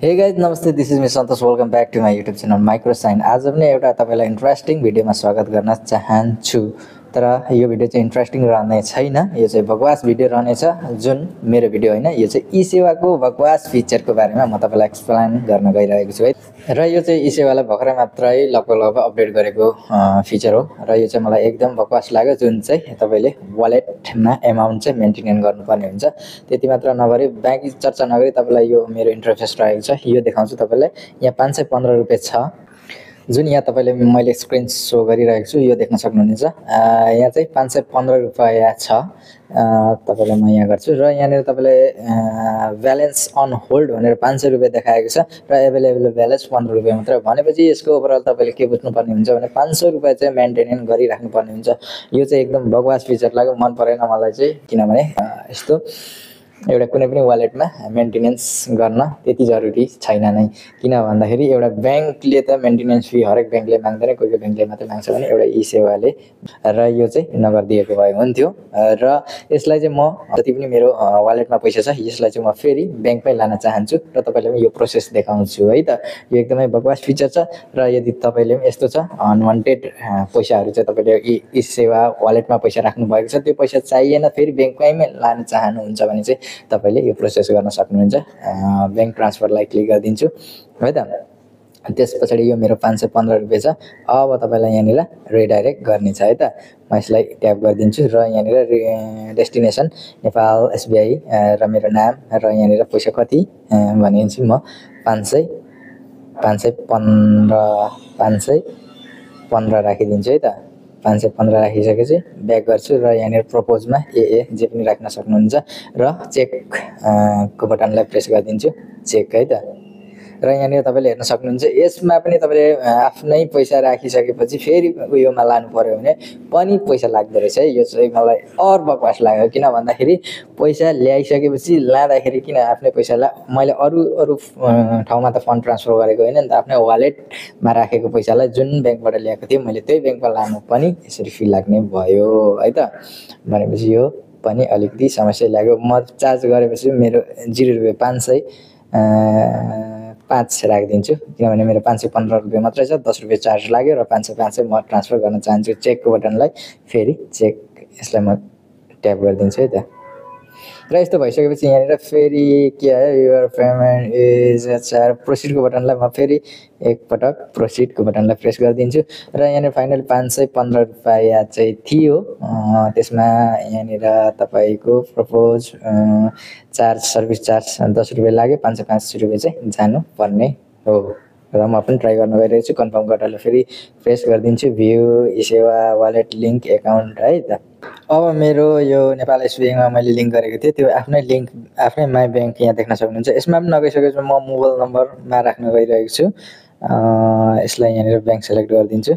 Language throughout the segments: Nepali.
Hey guys, नमस्ते, this is me Santosh. Welcome back to my YouTube channel micro sign. आज पनि एउटा तपाईँलाई इन्ट्रेस्टिङ भिडियोमा स्वागत गर्न चाहन्छु। तर यो भिडियो चाहिँ इन्ट्रेस्टिङ रहने छैन, यो चाहिँ बकवास भिडियो रहनेछ। जुन मेरो भिडियो होइन, यो चाहिँ इसेवाको बकवास फिचरको बारेमा म तपाईँलाई एक्सप्लेन गर्न गइरहेको छु है। र यो चाहिँ इसेवालाई भर्खरै मात्रै लगभग अपडेट गरेको फिचर हो र यो चाहिँ मलाई एकदम बकवास लाग्यो। जुन चाहिँ तपाईँले वालेटमा एमाउन्ट चाहिँ मेन्टेन गर्नुपर्ने हुन्छ। त्यति मात्र नगरी ब्याङ्क चर्चा नगरी तपाईँलाई यो मेरो इन्टरफेस रहेको छ, यो देखाउँछु तपाईँलाई। यहाँ 515 रुपियाँ छ, जुन यहाँ तपाईँले मैले स्क्रिन सो गरिरहेको छु, यो देख्न सक्नुहुनेछ। यहाँ चाहिँ 515 रुपियाँ छ। तपाईँलाई म यहाँ गर्छु र यहाँनिर तपाईँले ब्यालेन्स अन होल्ड भनेर 500 रुपियाँ देखाएको छ र एभाइलेबल ब्यालेन्स 15 रुपियाँ मात्र। भनेपछि यसको ओभरअल तपाईँले के बुझ्नुपर्ने हुन्छ भने 500 रुपियाँ चाहिँ मेन्टेन गरिराख्नुपर्ने हुन्छ। यो चाहिँ एकदम बकवास फिचर लाग्यो, मन परेन मलाई चाहिँ। किनभने यस्तो एउटा कुनै पनि वालेटमा मेन्टेनेन्स गर्न त्यति जरुरी छैन नै। किन भन्दाखेरि एउटा ब्याङ्कले त मेन्टेनेन्स फी हरेक ब्याङ्कले माग्दैन, कोही कोही ब्याङ्कले मात्रै माग्छ भने एउटा इसेवाले र यो चाहिँ नगरिदिएको भए हुन्थ्यो। र यसलाई चाहिँ म जति पनि मेरो वालेटमा पैसा छ यसलाई चाहिँ म फेरि ब्याङ्कमै लान चाहन्छु र तपाईँलाई पनि यो प्रोसेस देखाउँछु है त। यो एकदमै बकवास फिचर छ र यदि तपाईँले पनि यस्तो छ अनवान्टेड पैसाहरू चाहिँ तपाईँले इसेवा वालेटमा पैसा राख्नु भएको छ, त्यो पैसा चाहिएन फेरि ब्याङ्कमै लान चाहनुहुन्छ भने चाहिँ तपाईले यो प्रोसेस गर्न सक्नुहुन्छ। ब्याङ्क ट्रान्सफरलाई क्लिक गरिदिन्छु है त। त्यसपछि यो मेरो 515 रुपियाँ छ। अब तपाईँलाई यहाँनिर रिडाइरेक्ट गर्ने छ है त। म यसलाई ट्याप गरिदिन्छु र यहाँनिर डेस्टिनेसन नेपाल एसबिआई र मेरो नाम र यहाँनिर पैसा कति भनिदिन्छु म। 515 राखिदिन्छु है त। 515 राखिसकेपछि ब्याक गर्छु र यहाँनिर प्रपोजमा जे पनि राख्न सक्नुहुन्छ र चेकको बटनलाई प्रेस गरिदिन्छु, चेक है त। र यहाँनिर तपाईँले हेर्न सक्नुहुन्छ यसमा पनि तपाईँले आफ्नै पैसा राखिसकेपछि फेरि उयोमा लानु पर्यो भने पनि पैसा लाग्दो रहेछ है। यो चाहिँ मलाई और बकवास लाग्यो। किन भन्दाखेरि पैसा ल्याइसकेपछि लाँदाखेरि किन आफ्नै पैसालाई मैले अरू ठाउँमा त फन्ड ट्रान्सफर गरेको होइन नि त, आफ्नै वालेटमा राखेको पैसालाई जुन ब्याङ्कबाट ल्याएको थिएँ मैले त्यही ब्याङ्कमा लानु पनि यसरी फी लाग्ने भयो है त। भनेपछि यो पनि अलिकति समस्या लाग्यो। म चार्ज गरेपछि मेरो 0 रुपियाँ 505 राखिदिन्छु, किनभने मेरो 515 रुपियाँ मात्रै छ। 10 रुपियाँ चार्ज लाग्यो र 505 चाहिँ म ट्रान्सफर गर्न चाहन्छु। चेकको बटनलाई फेरि चेक, यसलाई म ट्याप गरिदिन्छु है त। र यस्तो भइसकेपछि यहाँनिर फेरि के आयो, युर पेमेन्ट इज प्रोसिडको बटनलाई म फेरि एकपटक प्रोसिडको बटनलाई प्रेस गरिदिन्छु र यहाँनिर फाइनल 515 रुपियाँ चाहिँ थियो। त्यसमा यहाँनिर तपाईँको प्रपोज चार्ज सर्भिस चार्ज 10 रुपियाँ लाग्यो, 505 रुपियाँ चाहिँ जानुपर्ने हो। र म पनि ट्राई गर्न गइरहेको छु। कन्फर्म गरेर फेरि प्रेस गरिदिन्छु view eSewa wallet link account है त। अब मेरो यो नेपाल एसबिआईमा मैले लिङ्क गरेको थिएँ, त्यो आफ्नै लिङ्क आफ्नै माई ब्याङ्क यहाँ देख्न सक्नुहुन्छ। यसमा पनि नगइसकेपछि म मोबाइल नम्बरमा राख्न गइरहेको छु। यसलाई यहाँनिर ब्याङ्क सेलेक्ट गरिदिन्छु,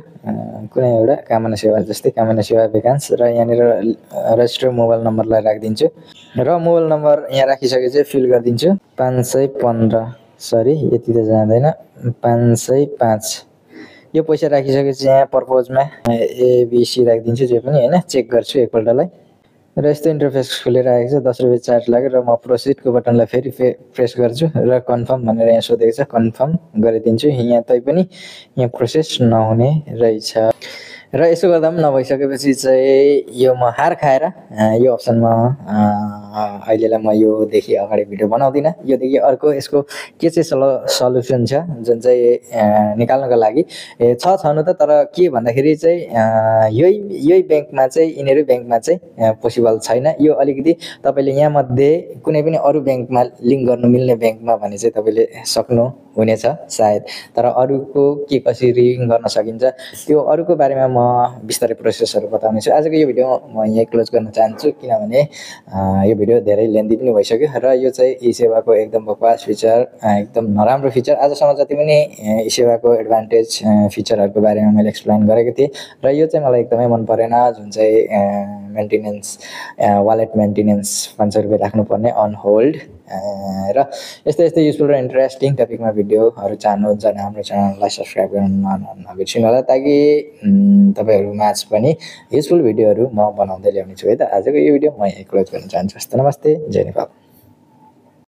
कुनै एउटा कामना सेवा जस्तै कामना सेवा विकास, र यहाँनिर रजिस्टर मोबाइल नम्बरलाई राखिदिन्छु र मोबाइल नम्बर यहाँ राखिसकेपछि फिल गरिदिन्छु। 515 सरी यति त जाँदैन, 505 यो पैसा राखिसकेपछि यहाँ पर्पोजमा एबिसी राखिदिन्छु, जे पनि होइन। चेक गर्छु एकपल्टलाई र यस्तो इन्टरफेस खुलेर आएको छ। 10 रुपियाँ चार्ज लाग्यो र म प्रोसिडको बटनलाई फेरि प्रेस गर्छु र कन्फर्म भनेर यहाँ सोधेको छ, कन्फर्म गरिदिन्छु। यहाँ तैपनि यहाँ प्रोसेस नहुने रहेछ र यसो गर्दा पनि नभइसकेपछि चाहिँ यो म हार खाएर यो अप्सनमा अहिलेलाई म योदेखि अगाडि भिडियो बनाउँदिनँ। योदेखि अर्को यसको के चाहिँ सल्युसन छ जुन चाहिँ निकाल्नको लागि छनु त, तर के भन्दाखेरि चाहिँ यही ब्याङ्कमा चाहिँ यिनीहरू ब्याङ्कमा चाहिँ पोसिबल छैन। यो अलिकति तपाईँले यहाँ मध्ये कुनै पनि अरू ब्याङ्कमा लिङ्क गर्नु मिल्ने ब्याङ्कमा भने चाहिँ तपाईँले सक्नु हुनेछ सायद, तर अरूको के कसरी गर्न सकिन्छ त्यो अरूको बारेमा म बिस्तारै प्रोसेसहरू बताउने छु। आजको यो भिडियो म यहीँ क्लोज गर्न चाहन्छु, किनभने यो भिडियो धेरै लेन्दी पनि भइसक्यो र यो चाहिँ इसेवाको एकदम बकवास फिचर, एकदम नराम्रो फिचर। आजसम्म जति पनि इसेवाको एडभान्टेज फिचरहरूको बारेमा मैले एक्सप्लेन गरेको थिएँ र यो चाहिँ मलाई एकदमै मन परेन। जुन चाहिँ मेन्टेनेन्स वालेट मेन्टेनेन्स 500 रुपियाँ राख्नुपर्ने अन होल्ड र यस्तै युजफुल र इन्ट्रेस्टिङ टपिकमा भिडियोहरू चाहनुहुन्छ भने हाम्रो च्यानललाई सब्सक्राइब गर्न नबिर्सिनु होला, ताकि तपाईँहरू माझ पनि युजफुल भिडियोहरू म बनाउँदै ल्याउने छु है त। आजको यो भिडियो म यहीँ क्लोज गर्न चाहन्छु। नमस्ते, जय नेपाल।